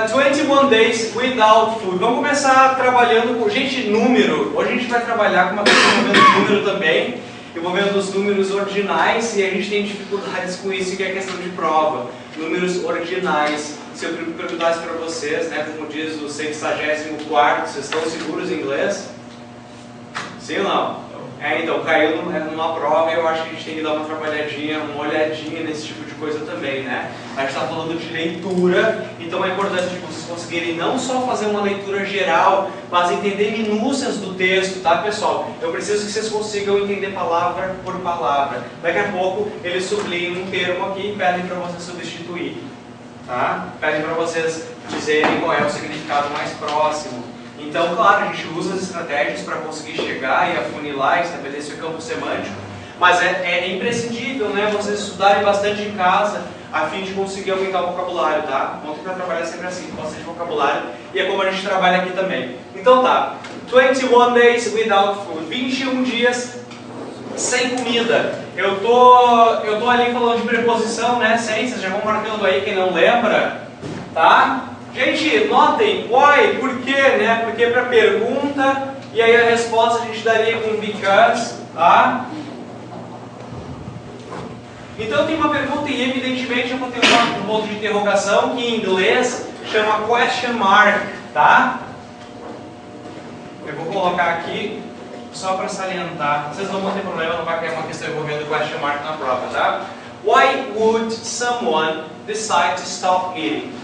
21 days without food. Vamos começar trabalhando com, gente, número. Hoje a gente vai trabalhar com uma questão envolvendo número também, envolvendo os números ordinais, e a gente tem dificuldades com isso, que é a questão de prova. Números ordinais. Se eu perguntasse para vocês, né, como diz o 64º, vocês estão seguros em inglês? Sim ou não? Então, caiu numa prova e eu acho que a gente tem que dar uma trabalhadinha, uma olhadinha nesse tipo de coisa também, né? A gente está falando de leitura, então é importante que vocês conseguirem não só fazer uma leitura geral, mas entender minúcias do texto, tá, pessoal? Eu preciso que vocês consigam entender palavra por palavra. Daqui a pouco eles sublinham um termo aqui e pedem para vocês substituir, tá? Pedem para vocês dizerem qual é o significado mais próximo. Então, claro, a gente usa as estratégias para conseguir chegar e afunilar e estabelecer o campo semântico, mas é imprescindível, né, vocês estudarem bastante em casa a fim de conseguir aumentar o vocabulário, tá? Vamos tentar trabalhar sempre assim, com bastante vocabulário, e é como a gente trabalha aqui também. Então tá, 21 days without food, 21 dias sem comida. Eu tô ali falando de preposição, né, sem, vocês já vão marcando aí quem não lembra, tá? Gente, notem, why, por quê, né? Porque para pergunta, e aí a resposta a gente daria com because, tá? Então tem uma pergunta e evidentemente eu vou ter um ponto de interrogação que em inglês chama question mark, tá? Eu vou colocar aqui só para salientar, vocês não vão ter problema, não vai cair uma questão envolvendo question mark na prova, tá? Why would someone decide to stop eating?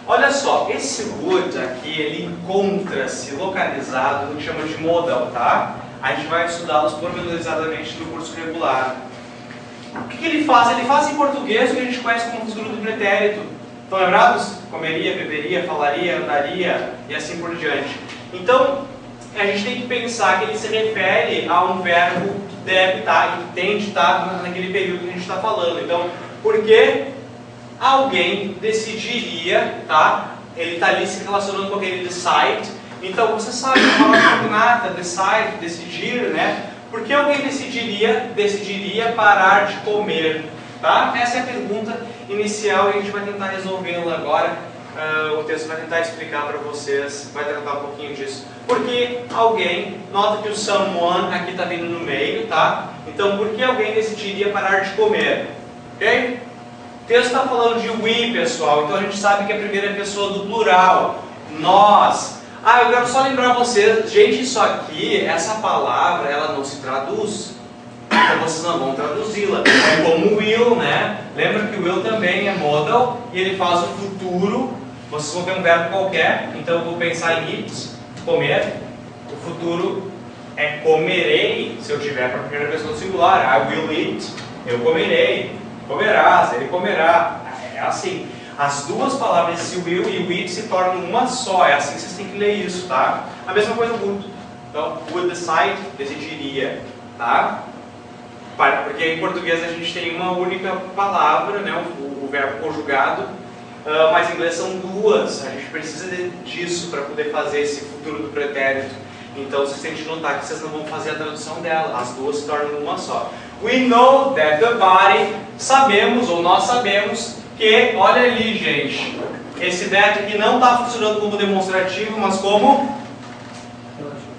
Olha só, esse would aqui, ele encontra-se localizado no que chama de modal, tá? A gente vai estudá-los pormenorizadamente no curso regular. O que ele faz? Ele faz em português o que a gente conhece como futuro do pretérito. Estão lembrados? Comeria, beberia, falaria, andaria e assim por diante. Então, a gente tem que pensar que ele se refere a um verbo que deve estar, que tem de estar naquele período que a gente está falando. Então, por que alguém decidiria, tá? Ele está ali se relacionando com aquele decide. Então, você sabe, a palavra cognata, decide, decidir, né? Por que alguém decidiria parar de comer? Tá? Essa é a pergunta inicial e a gente vai tentar resolvê-la agora. O texto vai tentar explicar para vocês, vai tratar um pouquinho disso. Porque alguém, nota que o someone aqui está vindo no meio, tá? Então, por que alguém decidiria parar de comer? Ok? O texto está falando de we, pessoal, então a gente sabe que a primeira pessoa do plural, nós. Eu quero só lembrar vocês, gente, isso aqui, essa palavra, ela não se traduz, então vocês não vão traduzi-la. É como will, né? Lembra que o will também é modal e ele faz o futuro, vocês vão ter um verbo qualquer, então eu vou pensar em eat, comer, o futuro é comerei, se eu tiver para a primeira pessoa do singular, I will eat, eu comerei. Comerás, ele comerá. É assim. As duas palavras, esse will e o it, se tornam uma só. É assim que vocês têm que ler isso, tá? A mesma coisa would. Então, would decide, decidiria, tá? Porque em português a gente tem uma única palavra, né? O verbo conjugado. Mas em inglês são duas. A gente precisa disso para poder fazer esse futuro do pretérito. Então, vocês têm que notar que vocês não vão fazer a tradução dela. As duas se tornam uma só. We know that the body, sabemos, ou nós sabemos, que, olha ali, gente, esse that aqui não está funcionando como demonstrativo, mas como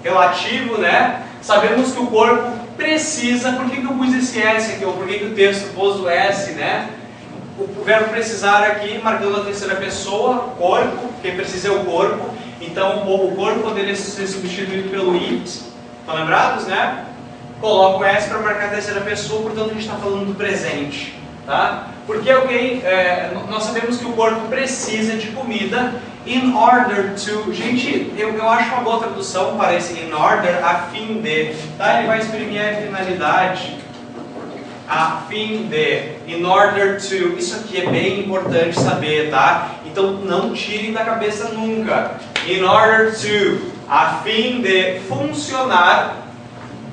relativo, né? Sabemos que o corpo precisa, por que eu pus esse S aqui, ou por que o texto pôs o S, né? O verbo precisar aqui, marcando a terceira pessoa, corpo, quem precisa é o corpo, então o corpo poderia ser substituído pelo it, estão lembrados, né? Coloca o S para marcar a terceira pessoa, portanto a gente está falando do presente, tá? Porque alguém, nós sabemos que o corpo precisa de comida in order to, gente, eu acho uma boa tradução para esse in order, a fim de, tá? Ele vai exprimir a finalidade, a fim de, in order to, isso aqui é bem importante saber, tá? Então não tirem da cabeça nunca, in order to, a fim de funcionar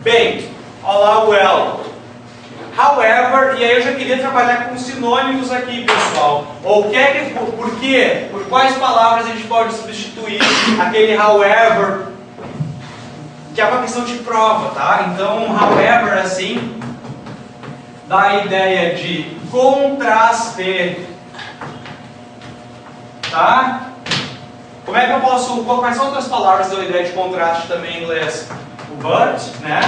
bem. Olá, well. However, e aí eu já queria trabalhar com sinônimos aqui, pessoal. Por quê? Por quais palavras a gente pode substituir aquele however, que é uma questão de prova, tá? Então, however, assim, dá a ideia de contraste, tá? Como é que eu posso... Quais são outras palavras da ideia de contraste também em inglês? O but, né?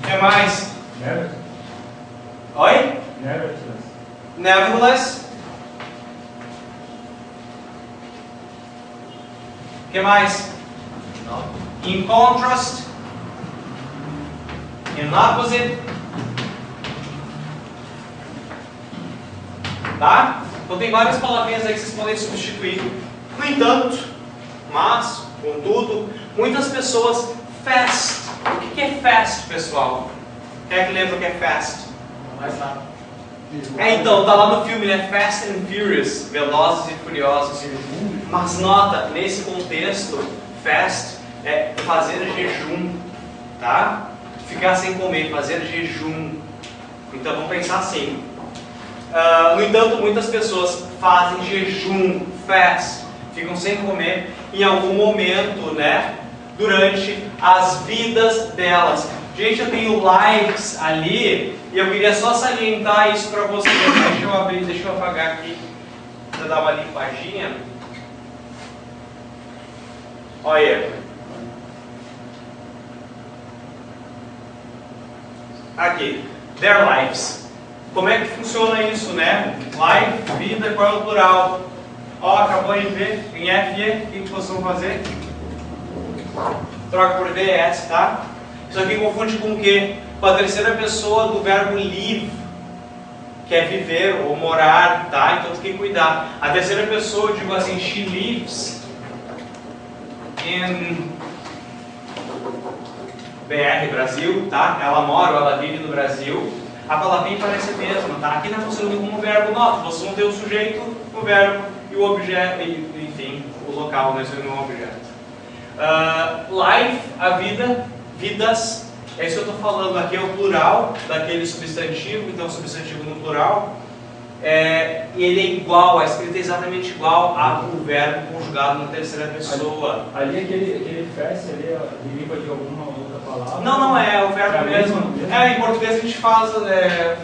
O que mais? Nevertheless. Oi? Nevertheless. Nevertheless. O que mais? In contrast. In opposite. Tá? Então tem várias palavrinhas aí que vocês podem substituir. No entanto, mas, contudo, muitas pessoas fast. O que é fast, pessoal? Quem é que lembra o que é fast? Mais rápido. Então, tá lá no filme, né? Fast and Furious, Velozes e Furiosos. Mas nota, nesse contexto, fast é fazer jejum, tá? Ficar sem comer, fazer jejum. Então vamos pensar assim. No entanto, muitas pessoas fazem jejum, fast, ficam sem comer em algum momento, né? Durante as vidas delas. Gente, eu tenho likes ali e eu queria só salientar isso para vocês. Deixa eu abrir, deixa eu apagar aqui para dar uma limpadinha. Olha. Aqui, their lives. Como é que funciona isso, né? Life, vida, qual é o plural? Ó, acabou de ver em FE, o que vocês vão fazer? Troca por VS, tá? Isso aqui confunde com o quê? Com a terceira pessoa do verbo live, que é viver ou morar, tá? Então tem que cuidar. A terceira pessoa, eu digo assim, she lives in BR, Brasil, tá? Ela mora ou ela vive no Brasil. A palavrinha parece a mesma, tá? Aqui não funciona como verbo not. Vocês vão ter o sujeito, o verbo e o objeto, enfim, o local, né? Isso não é um objeto. Life, a vida, vidas, é isso que eu estou falando. Aqui é o plural daquele substantivo, então substantivo no plural. E ele é igual, a escrita é exatamente igual ao verbo conjugado na terceira pessoa. Ali aquele fast ali deriva de alguma outra palavra? Não, é o verbo mesmo. mesmo. Em português a gente faz fazer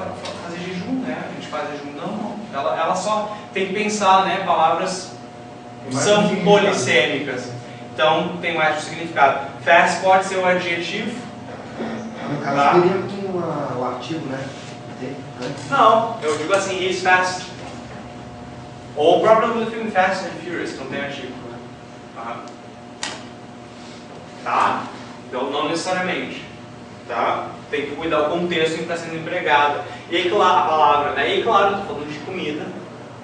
jejum, né? A gente faz jejum, não. Ela só tem que pensar, né? Palavras são polissêmicas. Então tem mais de significado. Fast pode ser um adjetivo. No caso, teria o artigo, né? Não, eu digo assim, he's fast. Ou o próprio nome do filme Fast and Furious, que não tem artigo, né? Tá? Então não necessariamente. Tá? Tem que cuidar do contexto em que está sendo empregado. E aí, claro, a palavra, né? E claro, eu estou falando de comida.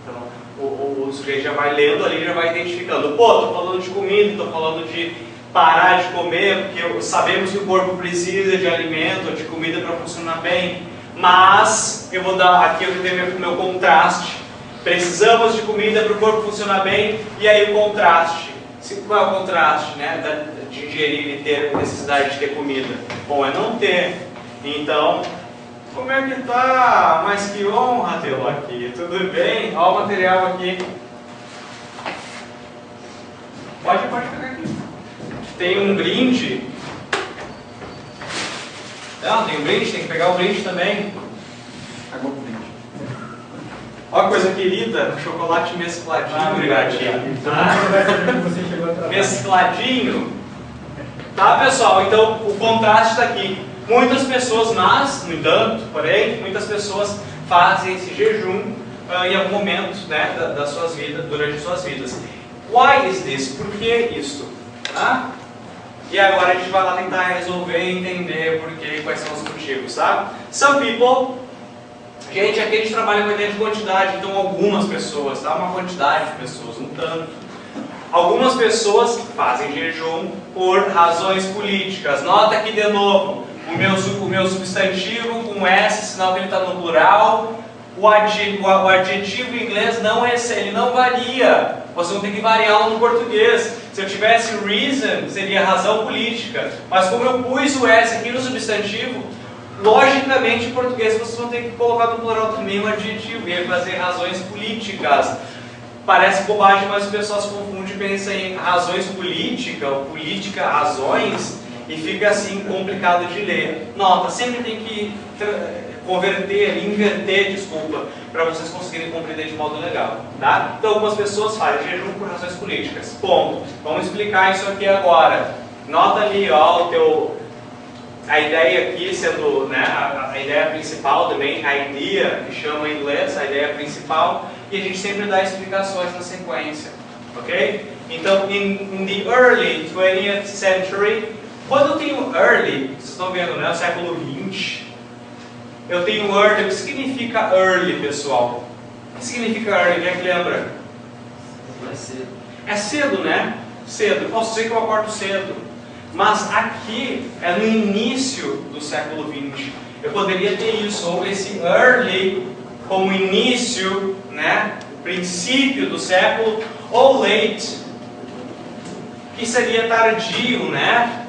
Então, o sujeito já vai lendo ali, já vai identificando. Pô, estou falando de comida, estou falando de parar de comer, porque sabemos que o corpo precisa de alimento, de comida para funcionar bem. Mas, eu vou dar aqui, eu tenho o meu contraste. Precisamos de comida para o corpo funcionar bem. E aí o contraste. Qual é o contraste, né? De ingerir e ter necessidade de ter comida? Bom, é não ter. Então, como é que tá? Mas que honra tê-lo aqui. Tudo bem? Olha o material aqui. Pode pegar aqui. Tem um brinde. Não, tem um brinde, tem que pegar o brinde também. Acabou o brinde. Olha que coisa querida, chocolate mescladinho, obrigadinho. Você chegou atrasado. Mescladinho. Tá, pessoal? Então, o contraste está aqui. Muitas pessoas, mas, no entanto, porém, muitas pessoas fazem esse jejum em algum momento, né, das suas vidas, durante suas vidas. Why is this? Por que isto? Tá? E agora a gente vai lá tentar resolver e entender por que, quais são os motivos, tá? Some people, gente, aqui a gente trabalha com a ideia de quantidade, então algumas pessoas, tá? Uma quantidade de pessoas, um tanto. Algumas pessoas fazem jejum por razões políticas. Nota aqui de novo, o meu substantivo com S, sinal que ele está no plural. O adjetivo em inglês não é esse, ele não varia. Você não tem que variá-lo no português. Se eu tivesse reason, seria razão política. Mas como eu pus o S aqui no substantivo, logicamente em português vocês vão ter que colocar no plural também o adjetivo. E aí fazer razões políticas. Parece bobagem, mas o pessoal se confunde e pensa em razões políticas, ou política, razões, e fica assim complicado de ler. Nota, sempre tem que converter, inverter, desculpa, para vocês conseguirem compreender de modo legal, tá? Então algumas pessoas fazem jejum por razões políticas. Ponto. Vamos explicar isso aqui agora. Nota ali, ó, a ideia aqui sendo, né, a ideia principal, the main idea, que chama em inglês, a ideia principal, e a gente sempre dá explicações na sequência, ok? Então, in the early 20th century, quando eu tenho early, vocês estão vendo, né, o século 20, eu tenho early. O que significa early, pessoal? O que significa early? Quem é que lembra? É cedo. É cedo, né? Cedo. Posso dizer que eu acordo cedo. Mas aqui é no início do século 20. Eu poderia ter isso, ou esse early como início, né? Princípio do século, ou late, que seria tardio, né?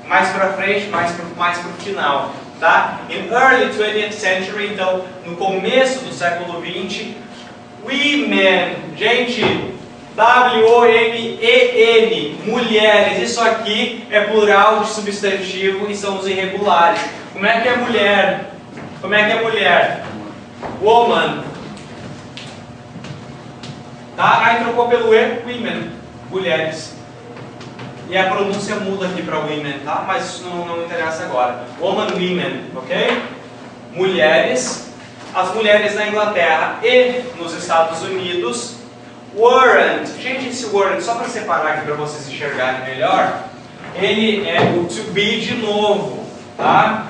Mais para frente, mais para o final, tá? In early 20th century, então, no começo do século 20, women, gente, W-O-M-E-N, mulheres, isso aqui é plural de substantivo e são os irregulares. Como é que é mulher? Como é que é mulher? Woman. Tá? Aí trocou pelo E, women, mulheres. E a pronúncia muda aqui para women, tá? Mas isso não interessa agora. Woman, women, ok? Mulheres. As mulheres na Inglaterra e nos Estados Unidos. Weren't. Gente, esse weren't, só para separar aqui para vocês enxergarem melhor, ele é o to be de novo, tá?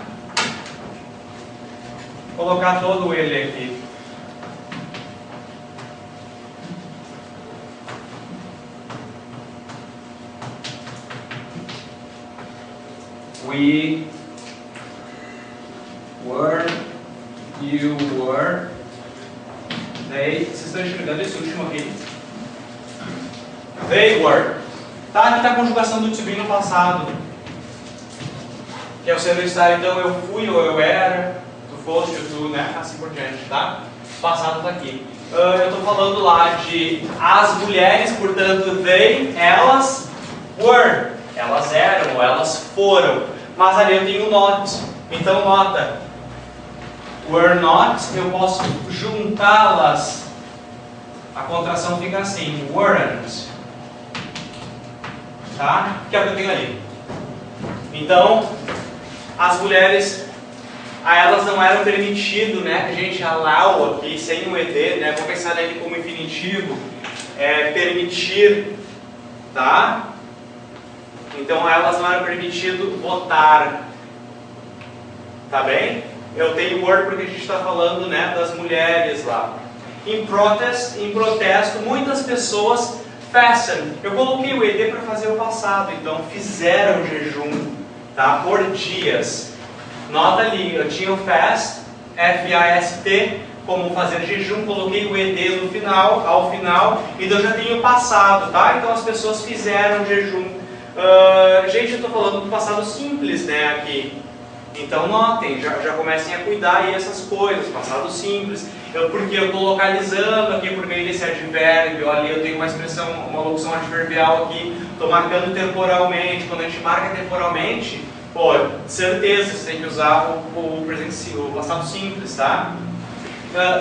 Vou colocar todo ele aqui. We were, you were, they, vocês estão enxergando esse último aqui? They were. Tá, aqui está a conjugação do to be no passado. Que é o sendo estar, então eu fui ou eu era, tu foste ou tu, né? Assim por diante, tá? O passado está aqui. Eu estou falando lá de as mulheres, portanto, they, elas, were. Elas eram ou elas foram. Mas ali eu tenho not. Então nota. Were not, eu posso juntá-las. A contração fica assim. Weren't. Tá? Que é o que eu tenho ali. Então, as mulheres, a elas não eram permitido, né? A gente allow aqui, sem o ED, né? Vou pensar nele como infinitivo. É permitir, tá? Então, a elas não era permitido votar. Tá bem? Eu tenho word porque a gente está falando, né, das mulheres lá. Em protesto, muitas pessoas fasten. Eu coloquei o ED para fazer o passado. Então, fizeram jejum, tá? Por dias. Nota ali, eu tinha o fast, F-A-S-T, como fazer jejum. Coloquei o ED no final, ao final. Então, eu já tenho o passado, tá? Então, as pessoas fizeram jejum. Gente, eu estou falando do passado simples, né, aqui. Então notem, já comecem a cuidar aí essas coisas, passado simples. Porque eu estou localizando aqui por meio desse advérbio, ali eu tenho uma expressão, uma locução adverbial aqui, estou marcando temporalmente. Quando a gente marca temporalmente, pô, certeza, você tem que usar o passado simples, tá?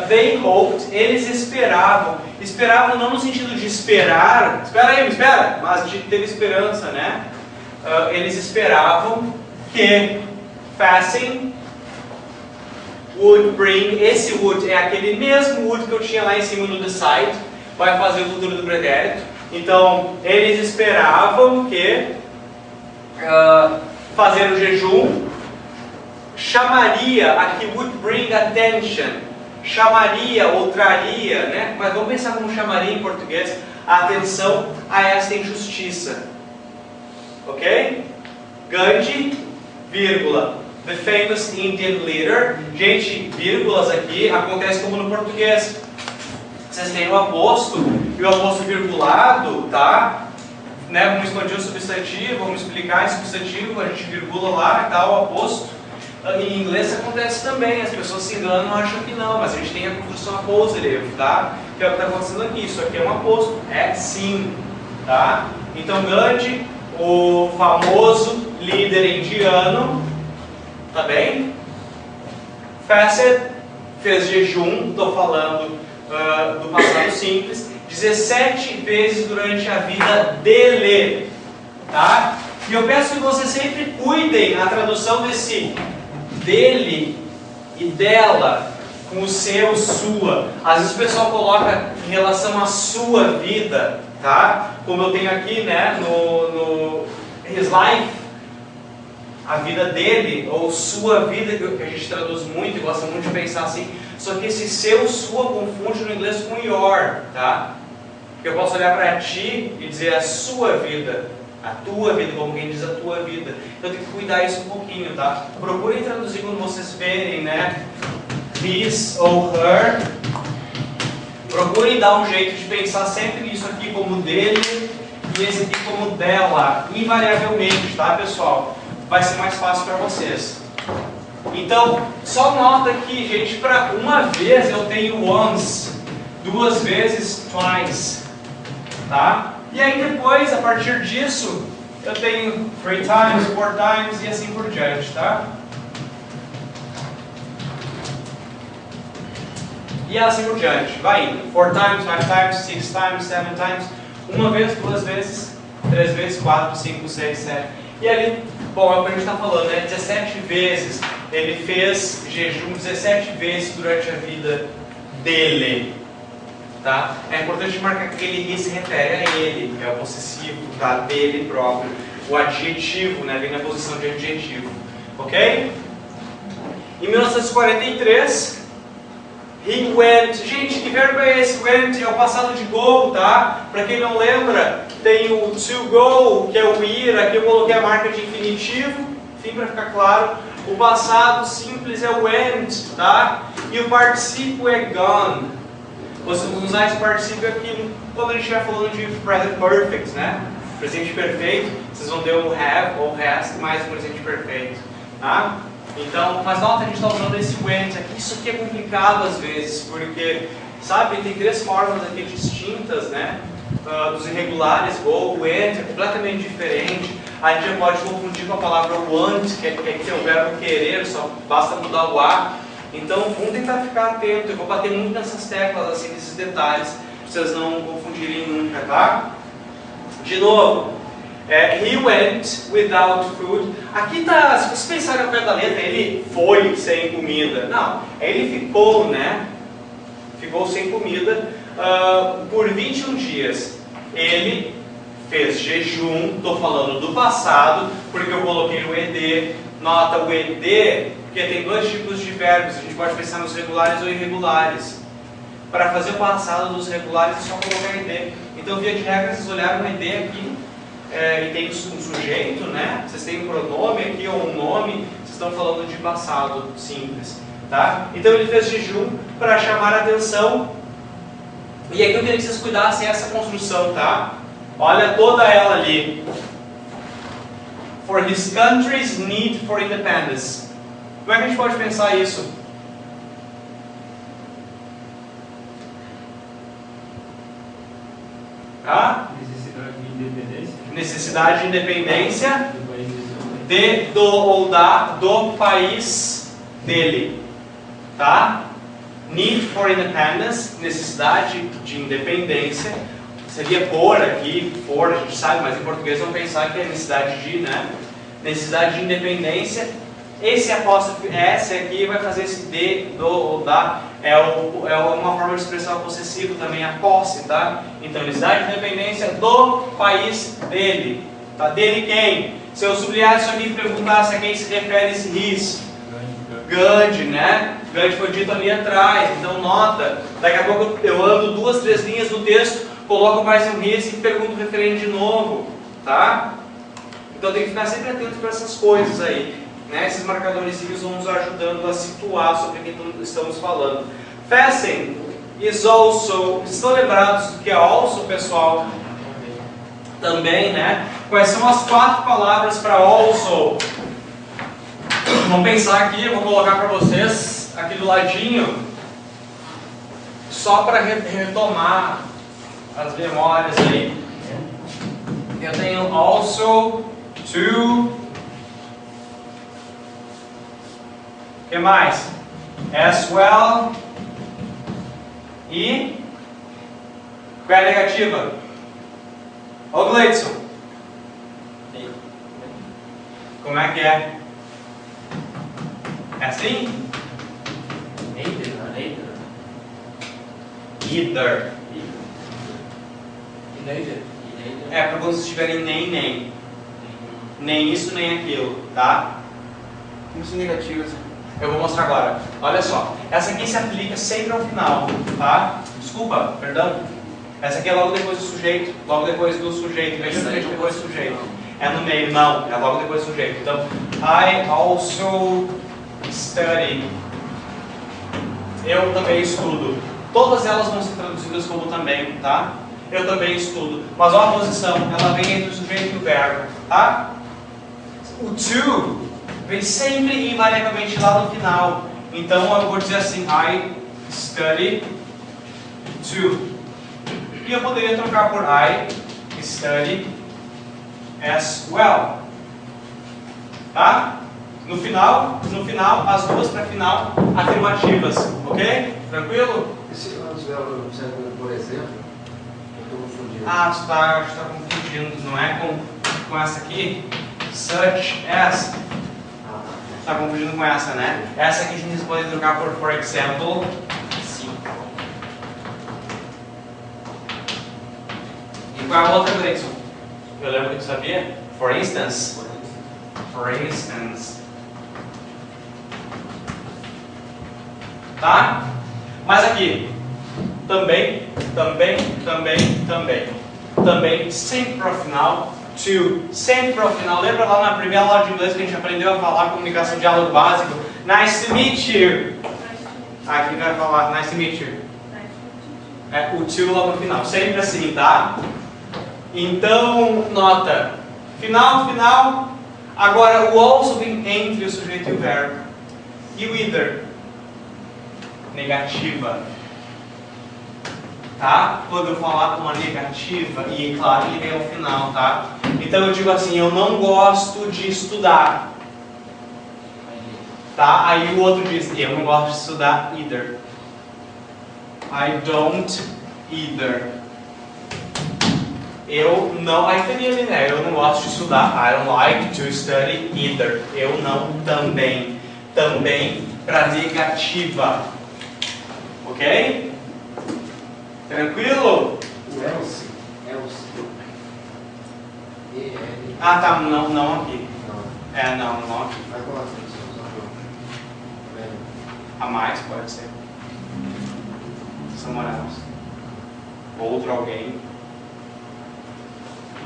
They hoped, eles esperavam. Esperavam não no sentido de esperar, espera aí, me espera, mas de ter esperança, né? Eles esperavam que fasting would bring, esse would é aquele mesmo would que eu tinha lá em cima no decide, vai fazer o futuro do pretérito. Então, eles esperavam que fazer o jejum chamaria, aqui would bring attention, chamaria ou traria, né? Mas vamos pensar como chamaria em português, a atenção a esta injustiça. Ok? Gandhi, vírgula, the famous Indian leader. Gente, vírgulas aqui acontece como no português. Vocês têm o aposto e o aposto virgulado, tá? Né? Vamos expandir o substantivo, vamos explicar esse substantivo, a gente virgula lá e tal, o aposto. Em inglês acontece também, as pessoas se enganam e acham que não, mas a gente tem a construção appositive, tá? Que é o que está acontecendo aqui, isso aqui é um aposto, é sim, tá? Então Gandhi, o famoso líder indiano, tá bem? Fasted, fez jejum, estou falando do passado simples, 17 vezes durante a vida dele, tá? E eu peço que vocês sempre cuidem a tradução desse dele e dela com o seu, sua. Às vezes o pessoal coloca em relação à sua vida, tá? Como eu tenho aqui, né, no his life, a vida dele, ou sua vida, que a gente traduz muito e gosta muito de pensar assim. Só que esse seu, sua, confunde no inglês com your, tá? Porque eu posso olhar para ti e dizer a sua vida, a tua vida, como quem diz a tua vida. Então tem que cuidar isso um pouquinho, tá? Procurem traduzir quando vocês verem, né? His ou her. Procurem dar um jeito de pensar sempre isso aqui como dele e esse aqui como dela, invariavelmente, tá, pessoal? Vai ser mais fácil para vocês. Então, só nota aqui, gente, para uma vez eu tenho once, duas vezes twice, tá? E aí depois, a partir disso, eu tenho 3 times, 4 times e assim por diante, tá? E assim por diante, vai indo. 4 times, 5 times, 6 times, 7 times, uma vez, duas vezes, 3 vezes, 4, 5, 6, 7. E ali, bom, é o que a gente está falando, né? 17 vezes. Ele fez jejum 17 vezes durante a vida dele. Tá? É importante marcar que ele se refere a ele, é o possessivo, tá? Dele próprio. O adjetivo, né? Vem na posição de adjetivo. Ok? Em 1943, he went. Gente, que verbo é esse? Went é o passado de go, tá? Para quem não lembra, tem o to go, que é o ir. Aqui eu coloquei a marca de infinitivo, enfim, para ficar claro. O passado simples é went, tá? E o particípio é gone. Vocês vão usar esse particípio aqui quando a gente estiver falando de present perfect, né? Presente perfeito, vocês vão ter o have ou has mais o presente perfeito, tá? Então, mas nota, a gente está usando esse went aqui. Isso aqui é complicado às vezes, porque, sabe, tem 3 formas aqui distintas, né? Dos irregulares, go, went, é completamente diferente. A gente já pode confundir com a palavra want, que é o verbo querer, só basta mudar o A. Então, vamos tentar ficar atento. Eu vou bater muito nessas teclas, assim, nesses detalhes, para vocês não confundirem nunca, tá? De novo, he went without food. Aqui tá, se vocês pensarem ao pé da letra, ele foi sem comida. Não, ele ficou, né? Ficou sem comida por 21 dias. Ele fez jejum, estou falando do passado, porque eu coloquei o ED. Nota o ED, porque tem 2 tipos de verbos. A gente pode pensar nos regulares ou irregulares. Para fazer o passado dos regulares é só colocar ED. Então, via de regra, vocês olharam o ED aqui, e tem um sujeito, né? Vocês têm um pronome aqui ou um nome, vocês estão falando de passado simples, tá? Então, ele fez jejum para chamar a atenção. E aqui eu queria que vocês cuidassem essa construção, tá? Olha toda ela ali. For his country's need for independence. Como é que a gente pode pensar isso? Tá? Necessidade de independência. Necessidade de independência Do país do país dele. Tá? Need for independence, necessidade de independência. Seria por aqui, for, a gente sabe, mas em português vamos pensar que é necessidade de, né? Necessidade de independência. Esse apóstrofe S aqui vai fazer esse de, do ou da. É uma forma de expressão possessiva também, a posse, tá? Então, necessidade de independência do país dele. Tá? Dele quem? Se eu sublinhar isso aqui e perguntasse a quem se refere esse his. Gandhi, né? Gandhi foi dito ali atrás. Então, nota. Daqui a pouco eu ando 2, 3 linhas no texto, coloco mais um his e pergunto o referente de novo. Tá? Então, tem que ficar sempre atento para essas coisas aí. Né? Esses marcadores vão nos ajudando a situar sobre o que estamos falando. Fasten is also. Estão lembrados do que é also, pessoal? Também, né? Quais são as 4 palavras para also? Vamos pensar aqui, eu vou colocar para vocês aqui do ladinho, só para retomar as memórias aí. Eu tenho also, to. O que mais? as well. E qual é a negativa? Ô Gleidson, como é que é? É assim? Either. É para quando vocês estiverem nem. Nem isso, nem aquilo, tá? Como se negativas. Eu vou mostrar agora. Olha só. Essa aqui se aplica sempre ao final, tá? Desculpa, perdão. Essa aqui é logo depois do sujeito. Logo depois do sujeito. Veja o depois do sujeito. É no meio, não. É logo depois do sujeito. Então, I also study. Eu também estudo. Todas elas vão ser traduzidas como também, tá? Eu também estudo. Mas olha a posição. Ela vem entre o sujeito e o verbo, tá? O to vem sempre e invariavelmente lá no final. Então eu vou dizer assim, I study to. E eu poderia trocar por I study as well. Tá? No final, as duas para final afirmativas. Ok? Tranquilo? Esse as well, por exemplo, eu estou confundindo. Ah, você está confundindo, não é com essa aqui? Such as. Está confundindo com essa, né? Essa aqui a gente pode trocar por example. Sim. E qual é a outra, Gleison? Eu lembro que tu sabia? For instance. For instance. Tá? Mas aqui. Também, sempre para o final. To, sempre para o final. Lembra lá na primeira aula de inglês que a gente aprendeu a falar comunicação de diálogo básico? Nice to meet you. Aqui vai falar nice to meet you. É o to lá no final. Sempre assim, tá? Então, nota. Final. Agora o also vem entre o sujeito e o verbo. E o either. Negativa. Tá? Quando eu falar com uma negativa, e claro, ele vem ao final, tá? Então eu digo assim, eu não gosto de estudar. Tá? Aí o outro diz, eu não gosto de estudar either. I don't either. Eu não, aí teria ali, né? Eu não gosto de estudar. I don't like to study either. Eu não também. Também para negativa. Ok? Tranquilo? O else. Ah, tá, não aqui. Não. É, não aqui. Vai com a tradução, A mais pode ser. Someone else. Outro alguém.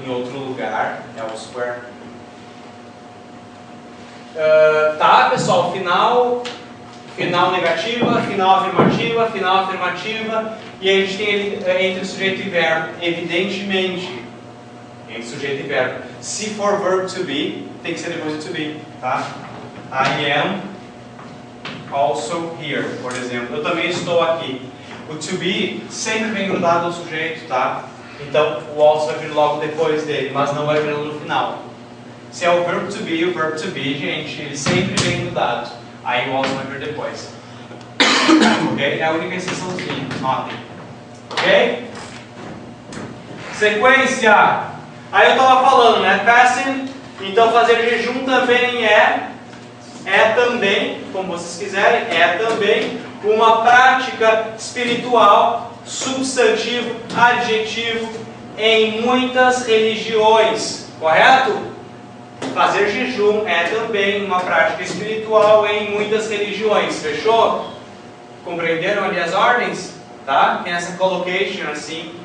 Em outro lugar. Elsewhere. Tá, pessoal, final negativa, final afirmativa, e a gente tem entre sujeito e verbo, evidentemente, entre sujeito e verbo. Se for verb to be, tem que ser depois do to be, tá? I am also here, por exemplo. Eu também estou aqui. O to be sempre vem grudado ao sujeito, tá? Então o also vai vir logo depois dele, mas não vai vir no final. Se é o verb to be, gente, ele sempre vem grudado. Aí o also vai vir depois. Ok? É a única exceçãozinha, notem. Ok? Sequência. Aí eu estava falando, né? Passing. Então fazer jejum também é também, como vocês quiserem, é também uma prática espiritual, substantivo, adjetivo, em muitas religiões. Correto? Fazer jejum é também uma prática espiritual em muitas religiões. Fechou? Compreenderam ali as ordens? Tá? Tem essa collocation assim.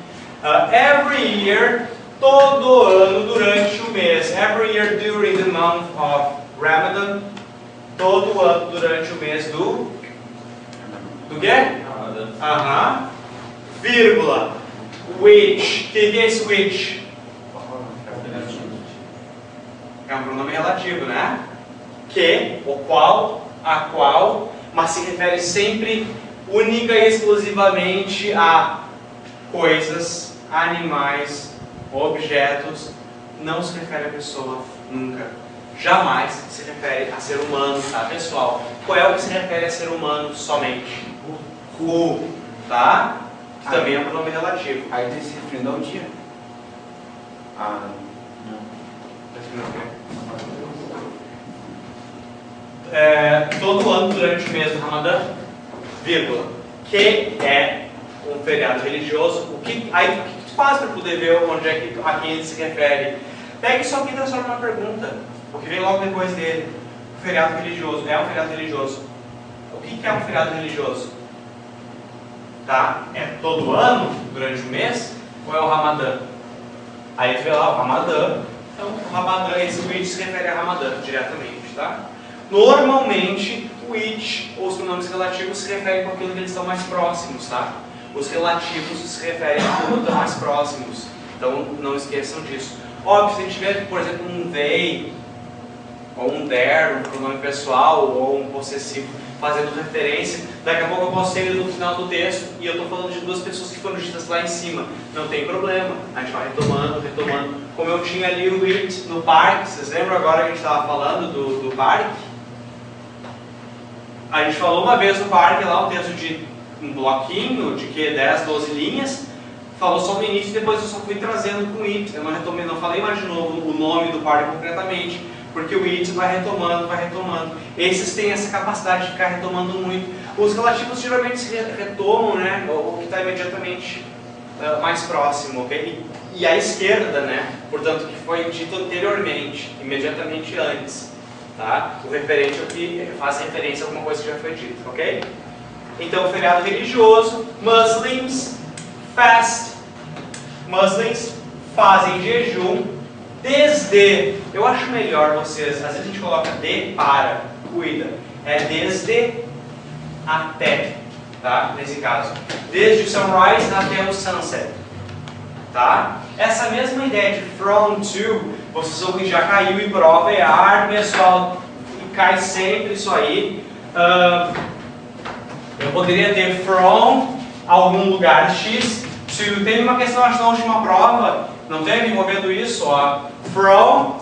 Every year, todo ano durante o mês. Every year during the month of Ramadan. Todo ano durante o mês do quê? Aham. Vírgula. Which. O que é esse which? É um pronome relativo, né? Que, o qual, a qual, mas se refere sempre única e exclusivamente a coisas, animais, objetos, não se refere a pessoa nunca. Jamais se refere a ser humano, tá, pessoal? Qual é o que se refere a ser humano somente? Who, tá? Que também é um pronome relativo. Aí tem se referindo ao dia. Ah, não. Todo ano durante o mês do Ramadã, vírgula, que é um feriado religioso. O que tu faz para poder ver onde é que a quem ele se refere? Pega isso aqui e transforma numa pergunta, o que vem logo depois dele. O feriado religioso é um feriado religioso. O que é um feriado religioso? Tá? É todo ano, durante o mês, ou é o Ramadã? Aí tu vê lá o Ramadã. Então, o Ramadã, esse which se refere a Ramadã diretamente, tá? Normalmente, o which, ou os pronomes relativos, se referem com aquilo que eles estão mais próximos, tá? Os relativos se referem a aquilo que estão mais próximos. Então, não esqueçam disso. Óbvio, se a gente tiver, por exemplo, um they, ou um there, um pronome pessoal, ou um possessivo, fazendo referência, daqui a pouco eu posso ter ele no final do texto e eu estou falando de duas pessoas que foram ditas lá em cima. Não tem problema, a gente vai retomando. Como eu tinha ali o it no parque, vocês lembram agora que a gente estava falando do parque? A gente falou uma vez no parque lá, um texto de um bloquinho, de que 10, 12 linhas, falou só no início e depois eu só fui trazendo com it. Eu não retomei, não falei mais de novo o nome do parque concretamente, porque o it vai retomando. Esses têm essa capacidade de ficar retomando muito. Os relativos geralmente se retomam, né? O que está imediatamente mais próximo, ok? E a esquerda, né? Portanto, que foi dito anteriormente, imediatamente antes, tá? O referente é o que faz referência a alguma coisa que já foi dita, ok? Então, feriado religioso, Muslims fast. Muslims fazem jejum desde, eu acho melhor vocês, às vezes a gente coloca de para, cuida, é desde até, tá? Nesse caso, desde o sunrise até o sunset, tá? Essa mesma ideia de from to, vocês vão que já caiu em prova, é arte, pessoal, e cai sempre isso aí. Eu poderia ter from algum lugar X to, teve uma questão, acho, na última prova, não teve envolvendo isso, ó, from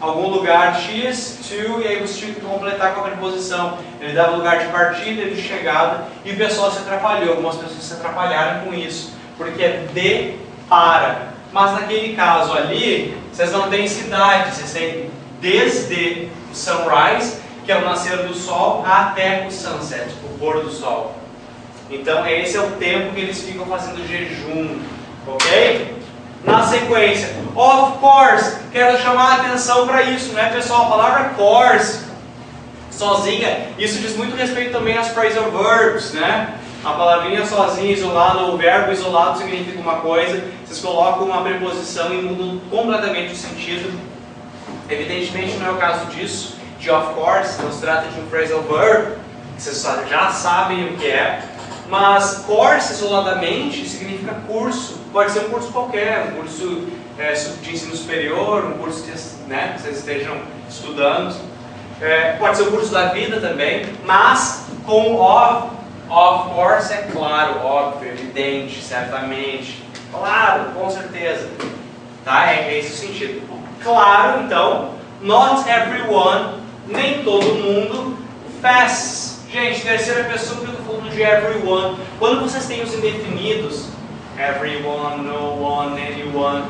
algum lugar X to, e aí você tinha que completar com a preposição. Ele dava lugar de partida e de chegada, e o pessoal se atrapalhou, algumas pessoas se atrapalharam com isso, porque é de para. Mas naquele caso ali, vocês não têm cidade, vocês têm desde o sunrise, que é o nascer do sol, até o sunset, o pôr do sol. Então esse é o tempo que eles ficam fazendo jejum, ok? Na sequência, of course, quero chamar a atenção para isso, né, pessoal? A palavra course, sozinha, isso diz muito respeito também às phrasal verbs, né? A palavrinha sozinha, isolada, o verbo isolado significa uma coisa, vocês colocam uma preposição e mudam completamente o sentido. Evidentemente não é o caso disso, de of course, não se trata de um phrasal verb, vocês já sabem o que é, mas course isoladamente significa curso, pode ser um curso qualquer, um curso de ensino superior, um curso que, né, que vocês estejam estudando, pode ser um curso da vida também, mas com of course é claro, óbvio, evidente, certamente, claro, com certeza, tá? É esse o sentido. Claro, então, not everyone, nem todo mundo, fasts. Gente, terceira pessoa que eu estou falando de everyone. Quando vocês têm os indefinidos, everyone, no one, anyone,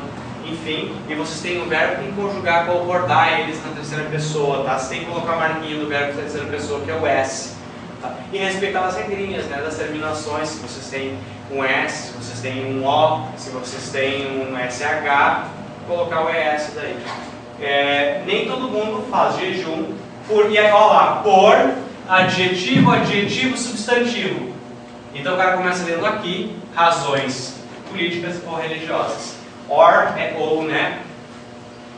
enfim, e vocês têm o verbo, tem que conjugar, concordar eles na terceira pessoa, tá? Você tem que colocar a marquinha do verbo na terceira pessoa, que é o S. Tá? E respeitar as regrinhas, né, das terminações, se vocês têm um S, se vocês têm um O, se vocês têm um SH, colocar o ES daí. Nem todo mundo faz jejum por, e aí, ó lá, por adjetivo, adjetivo, substantivo. Então o cara começa lendo aqui, razões políticas ou religiosas. Or é ou, né?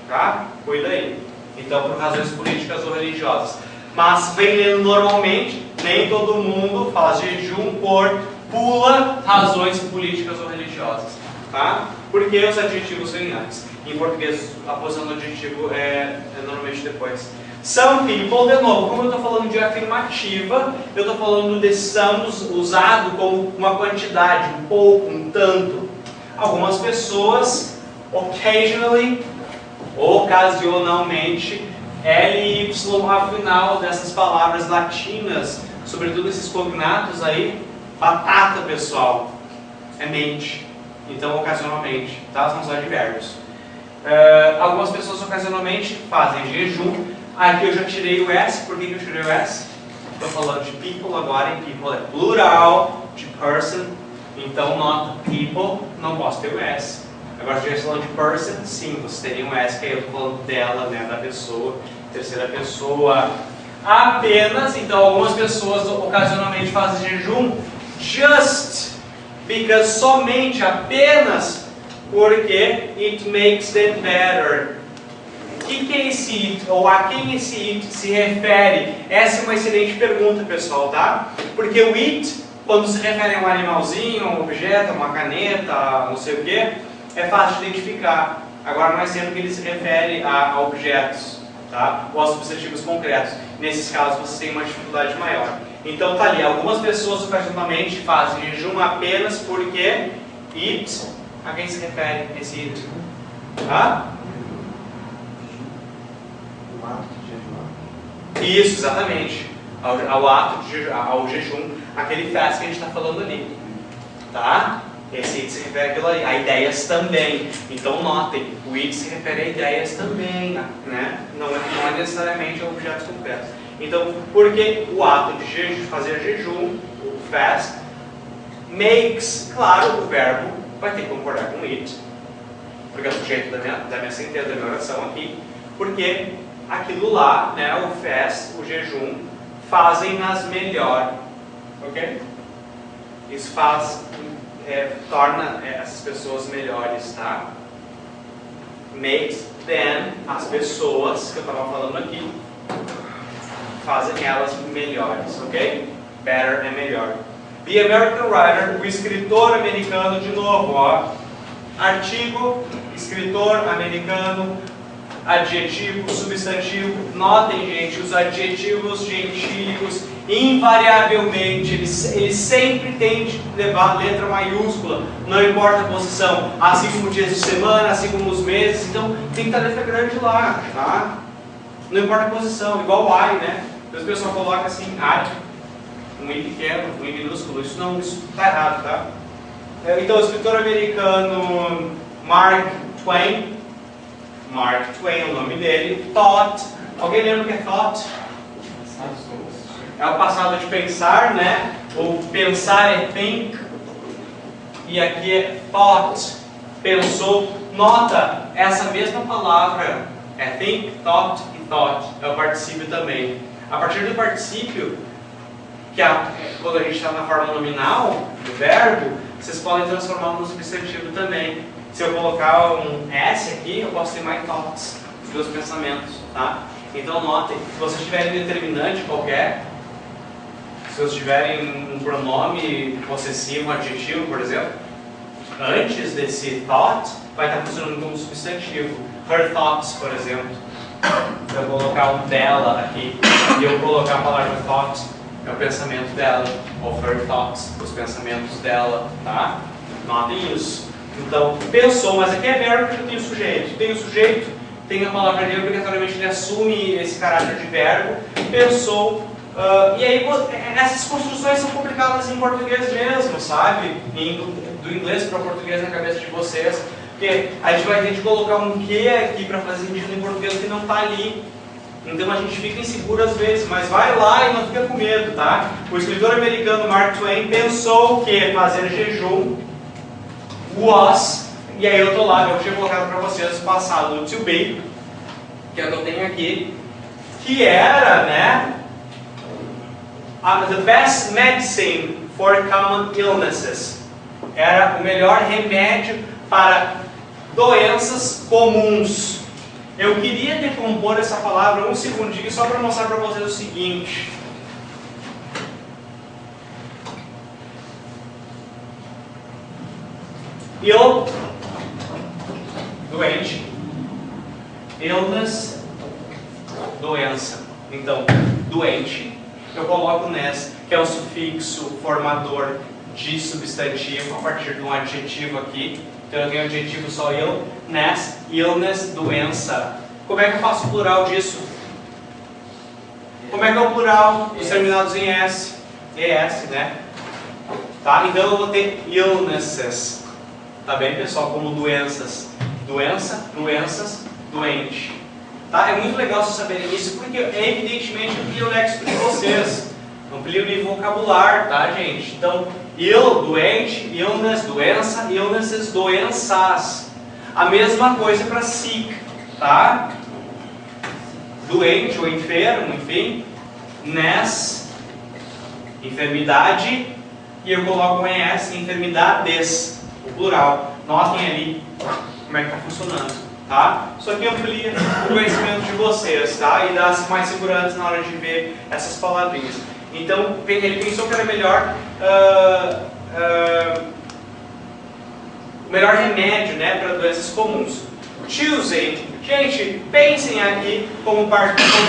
Tá? Cuida aí. Então, por razões políticas ou religiosas. Mas vem lendo normalmente, nem todo mundo faz jejum por pula razões políticas ou religiosas. Tá? Porque os adjetivos vêm antes. Em português, a posição do adjetivo é normalmente depois. Some people, de novo, como eu estou falando de afirmativa, eu estou falando de some usado como uma quantidade, um pouco, um tanto. Algumas pessoas, occasionally, ocasionalmente, L e Y ao final dessas palavras latinas, sobretudo esses cognatos aí, batata, pessoal, é mente. Então, ocasionalmente, tá? São os advérbios. Algumas pessoas ocasionalmente fazem jejum. Aqui eu já tirei o S. Por que eu tirei o S? Estou falando de people agora, e people é plural, de person. Então, nota people, não posso ter o S. Agora, se eu estou falando de person, sim, você teria um S, que aí eu estou falando dela, né, da pessoa, terceira pessoa. Apenas, então, algumas pessoas ocasionalmente fazem jejum, just, because, somente, apenas, porque it makes them better. O que é esse it? Ou a quem esse it se refere? Essa é uma excelente pergunta, pessoal, tá? Porque o it, quando se refere a um animalzinho, a um objeto, a uma caneta, não sei o que, é fácil de identificar. Agora, não é sempre que ele se refere a objetos, tá? Ou a substantivos concretos. Nesses casos, você tem uma dificuldade maior. Então, tá ali. Algumas pessoas ocasionalmente fazem jejum apenas porque it, a quem se refere esse it? Tá? O ato de jejuar. Isso, exatamente. Ao ato de jejuar, ao jejum, aquele fast que a gente está falando ali. Tá? Esse it se refere àquilo ali, a ideias também. Então notem, o it se refere a ideias também, né? Não é necessariamente a objetos concretos. Então, porque o ato de fazer jejum, o fast, makes, claro, o verbo vai ter que concordar com it, porque é o sujeito da minha sentença, da minha oração aqui, porque aquilo lá, né, o fast, o jejum, fazem-nas melhor, ok? Isso torna essas pessoas melhores, tá? Makes them, as pessoas que eu estava falando aqui, fazem elas melhores, ok? Better é melhor. The American Writer, o escritor americano, de novo, ó. Artigo, escritor americano, adjetivo, substantivo. Notem, gente, os adjetivos gentílicos, invariavelmente, eles sempre têm de levar letra maiúscula, não importa a posição, assim como dias de semana, assim como os meses, então tem que estar letra grande lá, tá? Não importa a posição, igual o I, né? Então o pessoal coloca assim, I, um I pequeno, um I minúsculo, isso está errado, tá? Então o escritor americano Mark Twain é o nome dele, thought, alguém lembra o que é thought? É o passado de pensar, né? Ou pensar é think. E aqui é thought, pensou. Nota, essa mesma palavra é think, thought e thought. É o particípio também. A partir do particípio, quando a gente está na forma nominal do verbo, vocês podem transformá-lo no substantivo também. Se eu colocar um S aqui, eu posso ter my thoughts, os meus pensamentos, tá? Então notem, se vocês tiverem um determinante qualquer, se vocês tiverem um pronome possessivo, um adjetivo, por exemplo, antes desse thought, vai estar funcionando como substantivo. Her thoughts, por exemplo. Se eu colocar um dela aqui, e eu colocar a palavra thought, é o pensamento dela, ou her thoughts, os pensamentos dela, tá? Notem isso. Então, pensou, mas aqui é verbo porque eu tenho sujeito. Tem o sujeito, tem a palavra dele, obrigatoriamente ele assume esse caráter de verbo. Pensou, e aí essas construções são complicadas em português mesmo, sabe? Do inglês para o português na cabeça de vocês. Porque a gente vai ter de colocar um que aqui para fazer sentido em português que não está ali. Então a gente fica inseguro às vezes, mas vai lá e não fica com medo, tá? O escritor americano Mark Twain pensou que fazer jejum was, e aí eu tô lá, eu tinha colocado para vocês o passado to be, que é o que eu tenho aqui, que era, né, the best medicine for common illnesses. Era o melhor remédio para doenças comuns. Eu queria decompor essa palavra um segundinho só para mostrar para vocês o seguinte. Doente. Illness, doença. Então, doente, eu coloco ness, que é o sufixo formador de substantivo, a partir de um adjetivo aqui. Então eu tenho adjetivo só illness, doença. Como é que eu faço o plural disso? Como é que é o plural dos terminados em S? ES, né? Tá? Então eu vou ter illnesses. Tá bem, pessoal? Como doenças. Doença, doenças, doente. Tá? É muito legal vocês saberem isso, porque evidentemente amplia o léxico de vocês. Amplia o nível vocabular, tá, gente? Então, doente, illness, doença, illnesses, doenças. A mesma coisa para sick, tá? Doente ou enfermo, enfim. Ness, enfermidade. E eu coloco um ES, enfermidades, o plural. Notem ali como é que está funcionando, tá? Isso aqui amplia o conhecimento de vocês, tá? E dá mais segurança na hora de ver essas palavrinhas. Então, ele pensou que era melhor o melhor remédio, né, para doenças comuns. Choosing, gente, pensem aqui como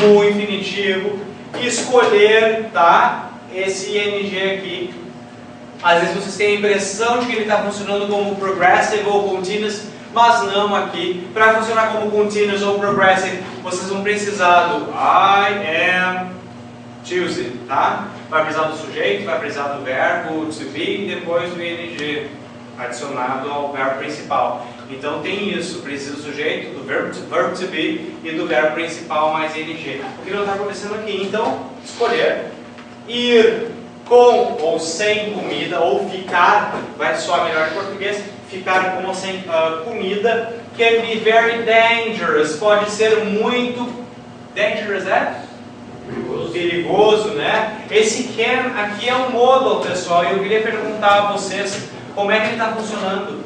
como infinitivo, escolher, tá? Esse ing aqui. Às vezes vocês têm a impressão de que ele está funcionando como progressive ou continuous, mas não aqui. Para funcionar como continuous ou progressive, vocês vão precisar do I am choosing, tá? Vai precisar do sujeito, vai precisar do verbo to be e depois do ing adicionado ao verbo principal. Então tem isso, precisa do sujeito, do verbo to be e do verbo principal mais ing. O que não está acontecendo aqui? Então, escolher ir com ou sem comida, ou ficar, vai soar melhor em português, ficar com ou sem comida, can be very dangerous, pode ser muito dangerous, perigoso, né? Esse can aqui é um modal, pessoal, e eu queria perguntar a vocês como é que ele está funcionando.